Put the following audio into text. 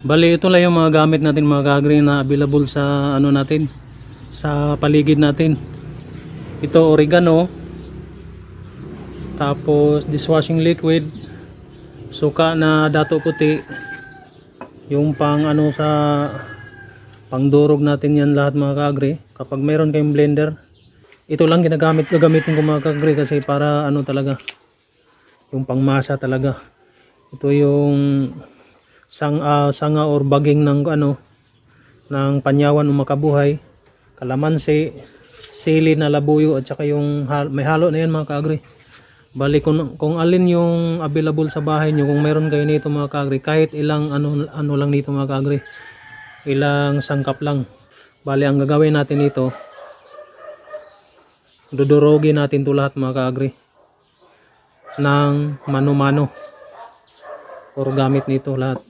Bali ito lang yung mga gamit natin mga ka-agri na available sa ano natin, sa paligid natin. Ito oregano, tapos dishwashing liquid, suka na dato puti, yung pang ano sa pangdurog natin yan lahat mga ka-agri. Kapag mayroon kayong blender, ito lang gagamitin ko mga ka-agri kasi para ano talaga, yung pangmasa talaga. Ito yung sanga or baging ng ano ng panyawan o makabuhay, kalamansi, sili na labuyo at saka yung may halo na yan mga ka-agri. Bali kung alin yung available sa bahay nyo, kung meron kayo nito mga ka-agri, kahit ilang ano lang nito mga ka-agri, ilang sangkap lang. Bali ang gagawin natin ito, dudurogin natin to lahat mga ka-agri ng mano-mano or gamit nito lahat.